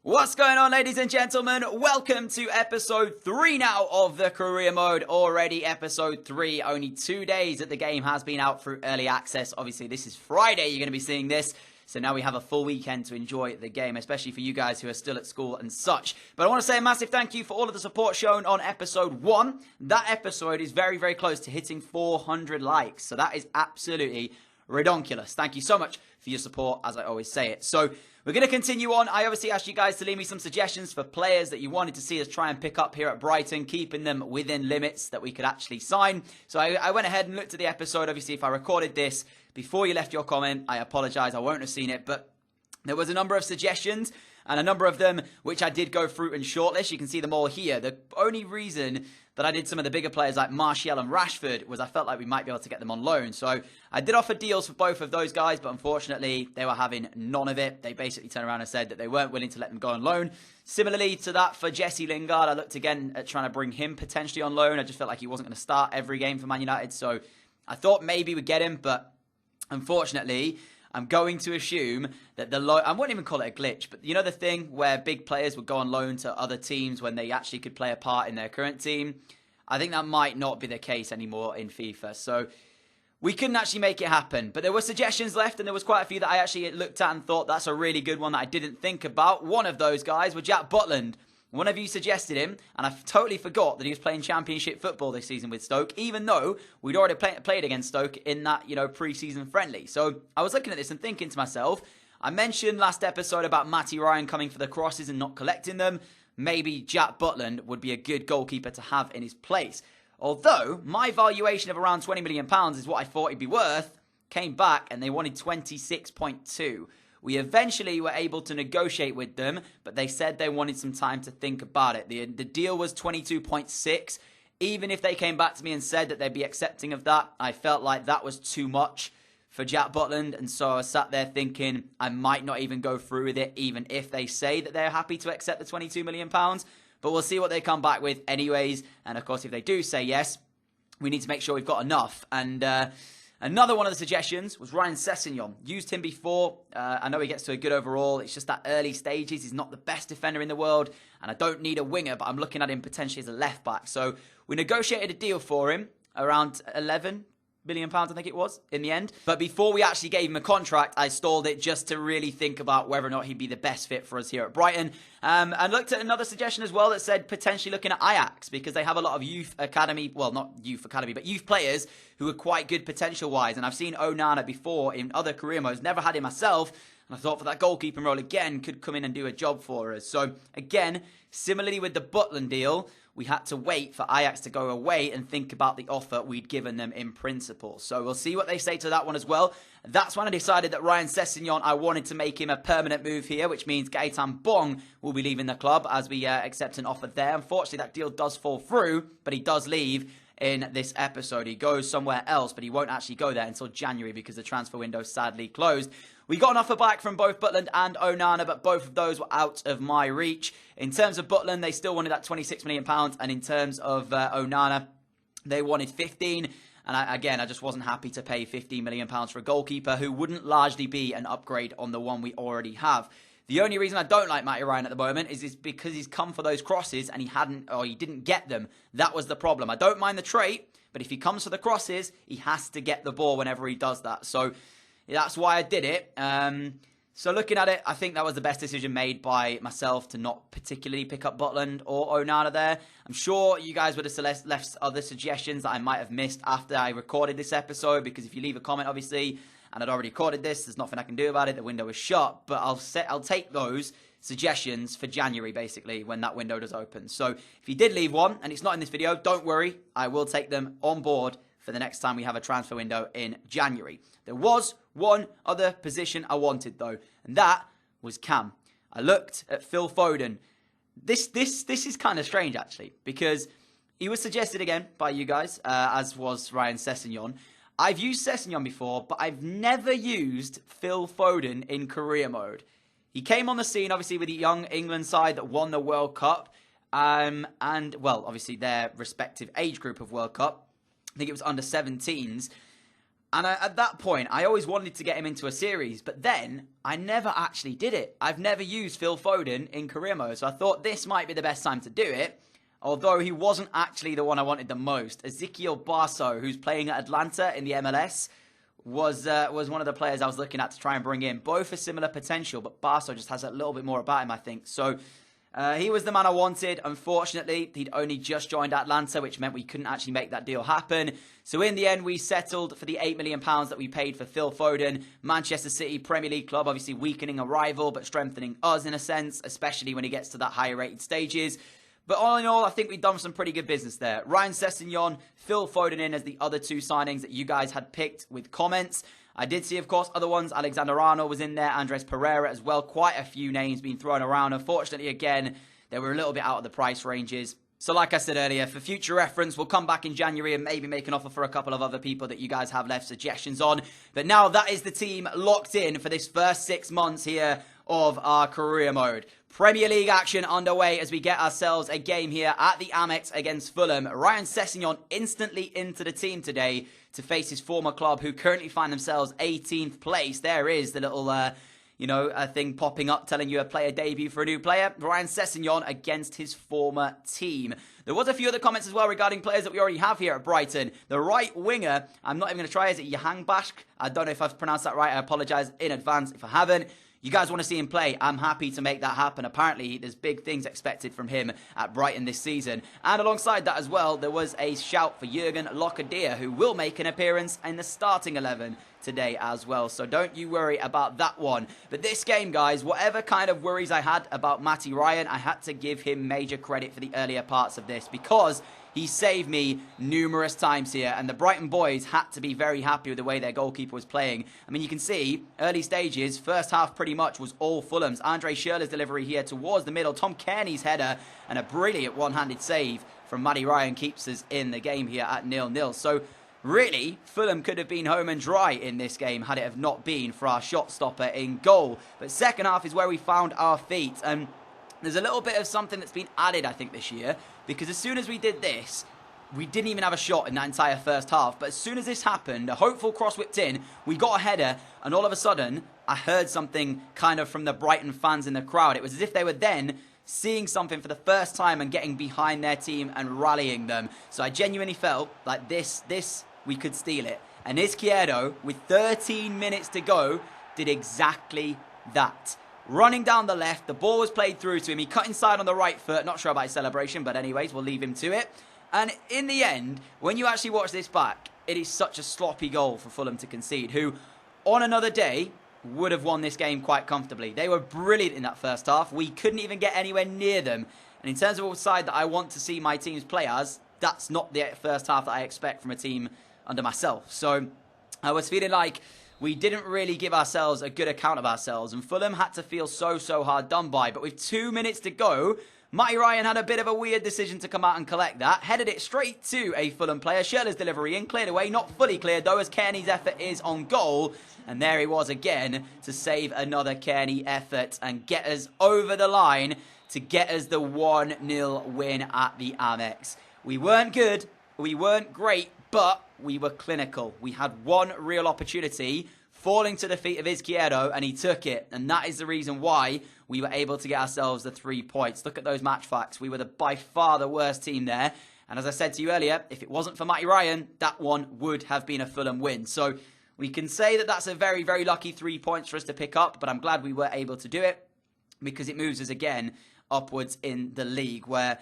What's going on, ladies and gentlemen? Welcome to episode 3 now of the career mode. Already episode 3, only 2 days that the game has been out through early access. Obviously, this is Friday, you're going to be seeing this. So now we have a full weekend to enjoy the game, especially for you guys who are still at school and such. But I want to say a massive thank you for all of the support shown on episode 1. That episode is very, very close to hitting 400 likes. So that is absolutely redonkulous. Thank you so much for your support, as I always say it. So we're going to continue on. I obviously asked you guys to leave me some suggestions for players that you wanted to see us try and pick up here at Brighton, keeping them within limits that we could actually sign. So I went ahead and looked at the episode. Obviously, if I recorded this before you left your comment, I apologise. I won't have seen it, but there was a number of suggestions, and a number of them which I did go through and shortlist. You can see them all here. The only reason that I did some of the bigger players like Martial and Rashford was I felt like we might be able to get them on loan. So I did offer deals for both of those guys, but unfortunately they were having none of it. They basically turned around and said that they weren't willing to let them go on loan. Similarly to that for Jesse Lingard, I looked again at trying to bring him potentially on loan. I just felt like he wasn't going to start every game for Man United. So I thought maybe we'd get him, but unfortunately, I'm going to assume that I wouldn't even call it a glitch, but you know the thing where big players would go on loan to other teams when they actually could play a part in their current team? I think that might not be the case anymore in FIFA. So we couldn't actually make it happen. But there were suggestions left, and there was quite a few that I actually looked at and thought that's a really good one that I didn't think about. One of those guys was Jack Butland. One of you suggested him, and I totally forgot that he was playing Championship football this season with Stoke, even though we'd already played against Stoke in that, pre-season friendly. So I was looking at this and thinking to myself, I mentioned last episode about Matty Ryan coming for the crosses and not collecting them. Maybe Jack Butland would be a good goalkeeper to have in his place. Although my valuation of around £20 million is what I thought he'd be worth, came back and they wanted 26.2. We eventually were able to negotiate with them, but they said they wanted some time to think about it. The deal was 22.6. Even if they came back to me and said that they'd be accepting of that, I felt like that was too much for Jack Butland. And so I sat there thinking I might not even go through with it, even if they say that they're happy to accept the £22 million. But we'll see what they come back with anyways. And of course, if they do say yes, we need to make sure we've got enough. And another one of the suggestions was Ryan Sessegnon. Used him before. I know he gets to a good overall. It's just that early stages. He's not the best defender in the world. And I don't need a winger, but I'm looking at him potentially as a left back. So we negotiated a deal for him around £11 million, I think it was, in the end. But before we actually gave him a contract, I stalled it just to really think about whether or not he'd be the best fit for us here at Brighton. And looked at another suggestion as well that said potentially looking at Ajax, because they have a lot of youth academy, well, not youth academy, but youth players who are quite good potential-wise. And I've seen Onana before in other career modes, never had him myself. And I thought for that goalkeeping role again, could come in and do a job for us. So again, similarly with the Butland deal, we had to wait for Ajax to go away and think about the offer we'd given them in principle. So we'll see what they say to that one as well. That's when I decided that Ryan Sessegnon, I wanted to make him a permanent move here, which means Gaetan Bong will be leaving the club as we accept an offer there. Unfortunately, that deal does fall through, but he does leave in this episode. He goes somewhere else, but he won't actually go there until January because the transfer window sadly closed. We got an offer back from both Butland and Onana, but both of those were out of my reach. In terms of Butland, they still wanted that £26 million, and in terms of Onana, they wanted 15. And I just wasn't happy to pay £15 million for a goalkeeper who wouldn't largely be an upgrade on the one we already have. The only reason I don't like Matty Ryan at the moment is because he's come for those crosses and he didn't get them. That was the problem. I don't mind the trait, but if he comes for the crosses, he has to get the ball whenever he does that. So that's why I did it. So looking at it, I think that was the best decision made by myself to not particularly pick up Butland or Onana there. I'm sure you guys would have left other suggestions that I might have missed after I recorded this episode, because if you leave a comment, obviously, and I'd already recorded this, there's nothing I can do about it. The window is shut, but I'll take those suggestions for January, basically, when that window does open. So if you did leave one, and it's not in this video, don't worry. I will take them on board for the next time we have a transfer window in January. There was one other position I wanted, though, and that was Cam. I looked at Phil Foden. This is kind of strange, actually, because he was suggested again by you guys, as was Ryan Sessegnon. I've used Sessegnon before, but I've never used Phil Foden in career mode. He came on the scene, obviously, with the young England side that won the World Cup, and, well, obviously, their respective age group of World Cup. I think it was under 17s. And at that point, I always wanted to get him into a series, but then I never actually did it. I've never used Phil Foden in career mode, so I thought this might be the best time to do it, although he wasn't actually the one I wanted the most. Ezequiel Barso, who's playing at Atlanta in the MLS, was one of the players I was looking at to try and bring in. Both a similar potential, but Barso just has a little bit more about him, I think. So he was the man I wanted. Unfortunately, he'd only just joined Atlanta, which meant we couldn't actually make that deal happen. So in the end, we settled for the £8 million that we paid for Phil Foden. Manchester City, Premier League club, obviously weakening a rival, but strengthening us in a sense, especially when he gets to that higher rated stages. But all in all, I think we've done some pretty good business there. Ryan Sessegnon, Phil Foden in as the other two signings that you guys had picked with comments. I did see, of course, other ones. Alexander Arnold was in there, Andres Pereira as well. Quite a few names being thrown around. Unfortunately, again, they were a little bit out of the price ranges. So like I said earlier, for future reference, we'll come back in January and maybe make an offer for a couple of other people that you guys have left suggestions on. But now that is the team locked in for this first 6 months here of our career mode. Premier League action underway as we get ourselves a game here at the Amex against Fulham. Ryan Sessegnon instantly into the team today to face his former club, who currently find themselves 18th place. There is the little, a thing popping up telling you a player debut for a new player. Ryan Sessegnon against his former team. There was a few other comments as well regarding players that we already have here at Brighton. The right winger, I'm not even going to try, is it Yohangbach? I don't know if I've pronounced that right. I apologise in advance if I haven't. You guys want to see him play, I'm happy to make that happen. Apparently, there's big things expected from him at Brighton this season. And alongside that as well, there was a shout for Jurgen Locadia, who will make an appearance in the starting 11 today as well. So don't you worry about that one. But this game, guys, whatever kind of worries I had about Matty Ryan, I had to give him major credit for the earlier parts of this, because he saved me numerous times here, and the Brighton boys had to be very happy with the way their goalkeeper was playing. I mean, you can see, early stages, first half pretty much was all Fulham's. Andre Schürrle's delivery here towards the middle, Tom Kearney's header, and a brilliant one-handed save from Matty Ryan keeps us in the game here at 0-0. So, really, Fulham could have been home and dry in this game had it have not been for our shot stopper in goal. But second half is where we found our feet, and there's a little bit of something that's been added, I think, this year, because as soon as we did this, we didn't even have a shot in that entire first half. But as soon as this happened, a hopeful cross whipped in, we got a header, and all of a sudden, I heard something kind of from the Brighton fans in the crowd. It was as if they were then seeing something for the first time and getting behind their team and rallying them. So I genuinely felt like this we could steal it. And Izquierdo, with 13 minutes to go, did exactly that. Running down the left, the ball was played through to him. He cut inside on the right foot. Not sure about his celebration, but anyways, we'll leave him to it. And in the end, when you actually watch this back, it is such a sloppy goal for Fulham to concede, who, on another day, would have won this game quite comfortably. They were brilliant in that first half. We couldn't even get anywhere near them. And in terms of a side that I want to see my teams play as, that's not the first half that I expect from a team under myself. So I was feeling like we didn't really give ourselves a good account of ourselves, and Fulham had to feel so hard done by. But with 2 minutes to go, Matty Ryan had a bit of a weird decision to come out and collect that. Headed it straight to a Fulham player. Schürrle's delivery in, cleared away. Not fully cleared, though, as Kearney's effort is on goal. And there he was again to save another Kearney effort and get us over the line to get us the 1-0 win at the Amex. We weren't good, we weren't great, but we were clinical. We had one real opportunity falling to the feet of Izquierdo, and he took it. And that is the reason why we were able to get ourselves the 3 points. Look at those match facts. We were by far the worst team there. And as I said to you earlier, if it wasn't for Matty Ryan, that one would have been a Fulham win. So we can say that that's a very lucky 3 points for us to pick up, but I'm glad we were able to do it, because it moves us again upwards in the league, where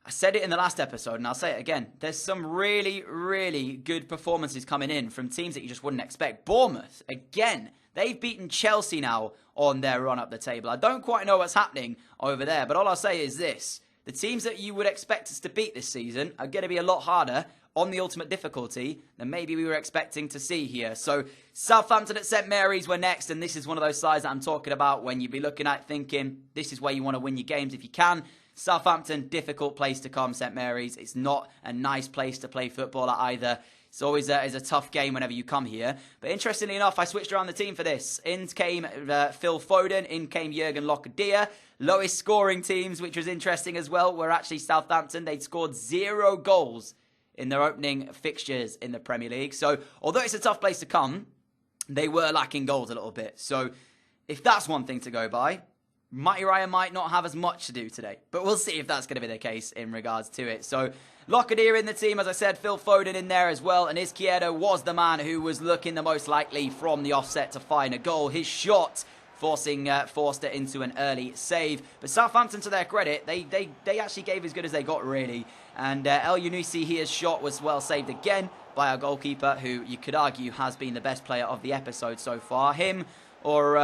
I said it in the last episode, and I'll say it again. There's some really good performances coming in from teams that you just wouldn't expect. Bournemouth, again, they've beaten Chelsea now on their run up the table. I don't quite know what's happening over there, but all I'll say is this. The teams that you would expect us to beat this season are going to be a lot harder on the ultimate difficulty than maybe we were expecting to see here. So Southampton at St Mary's were next, and this is one of those sides that I'm talking about when you'd be looking at thinking, this is where you want to win your games if you can. Southampton, difficult place to come, St Mary's. It's not a nice place to play football at either. It's always a tough game whenever you come here. But interestingly enough, I switched around the team for this. In came Phil Foden, in came Jurgen Locadia. Lowest scoring teams, which was interesting as well, were actually Southampton. They'd scored 0 goals in their opening fixtures in the Premier League. So although it's a tough place to come, they were lacking goals a little bit. So if that's one thing to go by, Matty Ryan might not have as much to do today. But we'll see if that's going to be the case in regards to it. So Lockyer in the team, as I said, Phil Foden in there as well. And Izquierdo was the man who was looking the most likely from the offset to find a goal. His shot forced it into an early save. But Southampton, to their credit, they actually gave as good as they got, really. And El Yunusi, his shot was well saved again by our goalkeeper, who you could argue has been the best player of the episode so far. Him or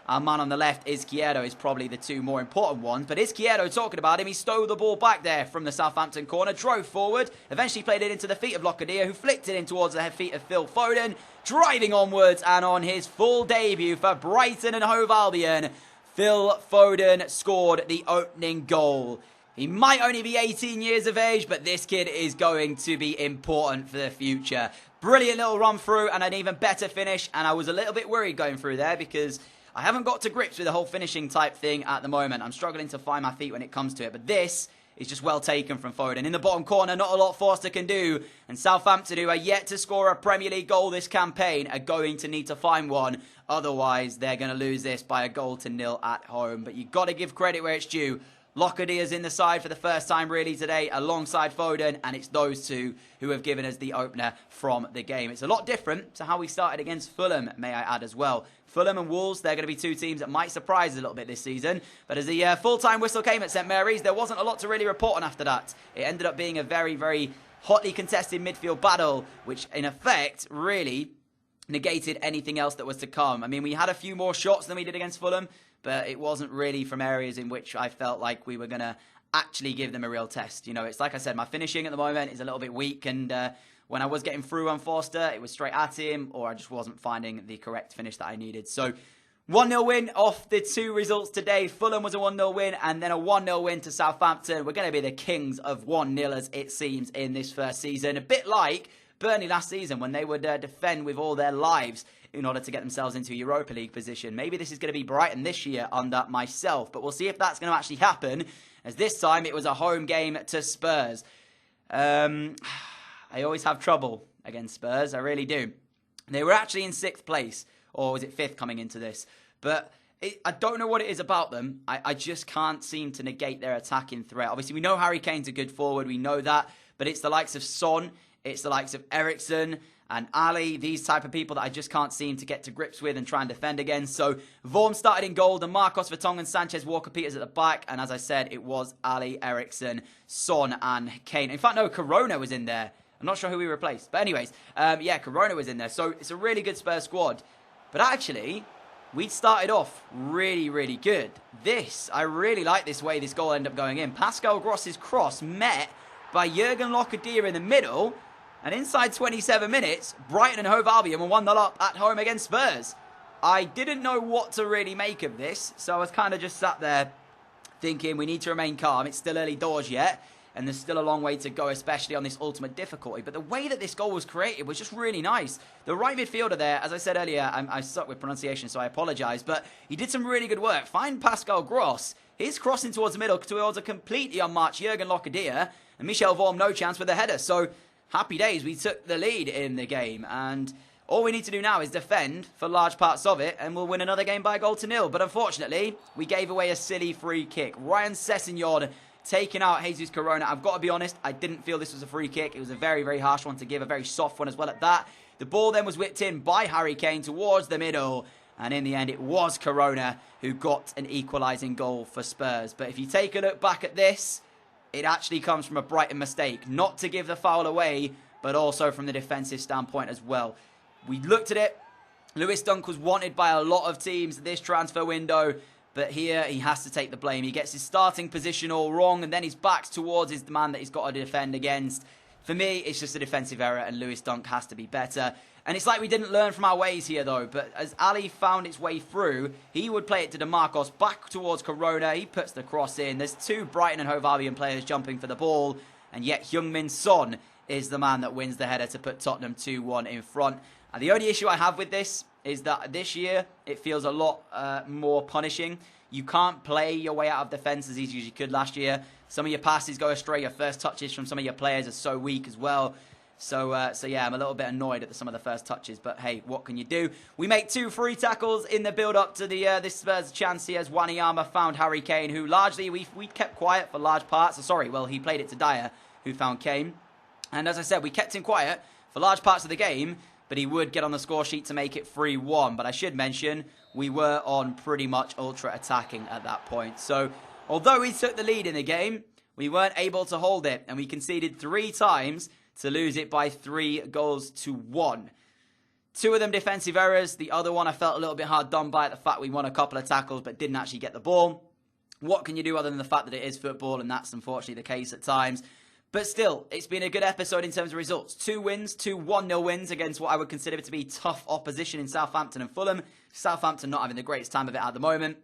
our man on the left, Izquierdo, is probably the two more important ones. But Izquierdo, talking about him, he stole the ball back there from the Southampton corner, drove forward, eventually played it into the feet of Lockyer, who flicked it in towards the feet of Phil Foden, driving onwards, and on his full debut for Brighton and Hove Albion, Phil Foden scored the opening goal. He might only be 18 years of age, but this kid is going to be important for the future. Brilliant little run through and an even better finish, and I was a little bit worried going through there because I haven't got to grips with the whole finishing type thing at the moment. I'm struggling to find my feet when it comes to it, but this is just well taken from Foden. In the bottom corner, not a lot Forster can do, and Southampton, who are yet to score a Premier League goal this campaign, are going to need to find one. Otherwise, they're going to lose this by 1-0 at home. But you've got to give credit where it's due. Lockyer in the side for the first time really today alongside Foden, and it's those two who have given us the opener from the game. It's a lot different to how we started against Fulham, may I add as well. Fulham and Wolves, they're going to be two teams that might surprise us a little bit this season. But as the full-time whistle came at St Mary's, there wasn't a lot to really report on after that. It ended up being a very, very hotly contested midfield battle, which in effect really negated anything else that was to come. I mean, we had a few more shots than we did against Fulham, but it wasn't really from areas in which I felt like we were going to actually give them a real test. You know, it's like I said, my finishing at the moment is a little bit weak, and when I was getting through on Forster, it was straight at him, or I just wasn't finding the correct finish that I needed. So 1-0 win off the two results today. Fulham was a 1-0 win, and then a 1-0 win to Southampton. We're going to be the kings of 1-0ers, it seems, in this first season. A bit like Burnley last season when they would defend with all their lives in order to get themselves into a Europa League position. Maybe this is going to be Brighton this year under myself, but we'll see if that's going to actually happen, as this time it was a home game to Spurs. I always have trouble against Spurs, I really do. They were actually in 6th place, or was it 5th coming into this? But I don't know what it is about them. I just can't seem to negate their attacking threat. Obviously, we know Harry Kane's a good forward, we know that, but it's the likes of Son, it's the likes of Eriksen and Ali, these type of people that I just can't seem to get to grips with and try and defend against. So Vorm started in goal, and Marcos Vertonghen, Sanchez, Walker-Peters at the back. And as I said, it was Ali, Eriksen, Son and Kane. In fact, no, Corona was in there. I'm not sure who we replaced. But anyways, yeah, Corona was in there. So it's a really good Spurs squad. But actually, we started off really, really good. I really like this way this goal ended up going in. Pascal Gross's cross met by Jurgen Lockyer in the middle. And inside 27 minutes, Brighton and Hove Albion were 1-0 up at home against Spurs. I didn't know what to really make of this, so I was kind of just sat there thinking we need to remain calm. It's still early doors yet, and there's still a long way to go, especially on this ultimate difficulty. But the way that this goal was created was just really nice. The right midfielder there, as I said earlier, I suck with pronunciation, so I apologise, but he did some really good work. Find Pascal Gross, his crossing towards the middle towards a completely unmatched Jurgen Lockyer, and Michel Vorm no chance with the header. So happy days, we took the lead in the game, and all we need to do now is defend for large parts of it, and we'll win another game by 1-0. But unfortunately, we gave away a silly free kick. Ryan Sessegnon taking out Jesus Corona. I've got to be honest, I didn't feel this was a free kick. It was a very, very harsh one to give, a very soft one as well at that. The ball then was whipped in by Harry Kane towards the middle, and in the end, it was Corona who got an equalising goal for Spurs. But if you take a look back at this, it actually comes from a Brighton mistake. Not to give the foul away, but also from the defensive standpoint as well. We looked at it. Lewis Dunk was wanted by a lot of teams this transfer window, but here he has to take the blame. He gets his starting position all wrong, and then his back's towards his man that he's got to defend against. For me, it's just a defensive error, and Lewis Dunk has to be better. And it's like we didn't learn from our ways here, though. But as Ali found its way through, he would play it to DeMarcos back towards Corona. He puts the cross in. There's two Brighton and Hove Albion players jumping for the ball. And yet Heung-min Son is the man that wins the header to put Tottenham 2-1 in front. And the only issue I have with this is that this year, it feels a lot more punishing. You can't play your way out of defence as easy as you could last year. Some of your passes go astray. Your first touches from some of your players are so weak as well. So yeah, I'm a little bit annoyed at some of the first touches, but hey, what can you do? We make 2 free tackles in the build-up to this Spurs chance here as Wanyama found Harry Kane, who largely we kept quiet for large parts. Sorry, well, he played it to Dyer, who found Kane. And as I said, we kept him quiet for large parts of the game, but he would get on the score sheet to make it 3-1. But I should mention, we were on pretty much ultra-attacking at that point. So although we took the lead in the game, we weren't able to hold it, and we conceded 3 times to lose it by 3-1. 2 of them defensive errors. The other one I felt a little bit hard done by at the fact we won a couple of tackles but didn't actually get the ball. What can you do other than the fact that it is football, and that's unfortunately the case at times. But still, it's been a good episode in terms of results. 2 wins, 2 1-0 wins against what I would consider to be tough opposition in Southampton and Fulham. Southampton not having the greatest time of it at the moment,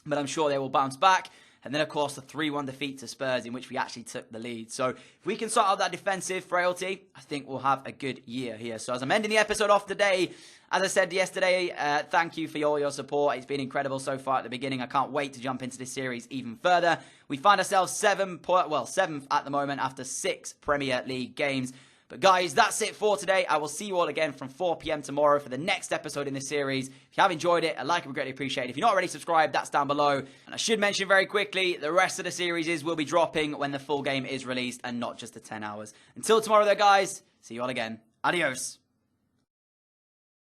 but I'm sure they will bounce back. And then, of course, the 3-1 defeat to Spurs in which we actually took the lead. So if we can sort out that defensive frailty, I think we'll have a good year here. So as I'm ending the episode off today, as I said yesterday, thank you for all your support. It's been incredible so far at the beginning. I can't wait to jump into this series even further. We find ourselves 7th at the moment after 6 Premier League games. But guys, that's it for today. I will see you all again from 4 PM tomorrow for the next episode in this series. If you have enjoyed it, a like would be greatly appreciated. If you're not already subscribed, that's down below. And I should mention very quickly, the rest of the series will be dropping when the full game is released and not just the 10 hours. Until tomorrow though, guys, see you all again. Adios.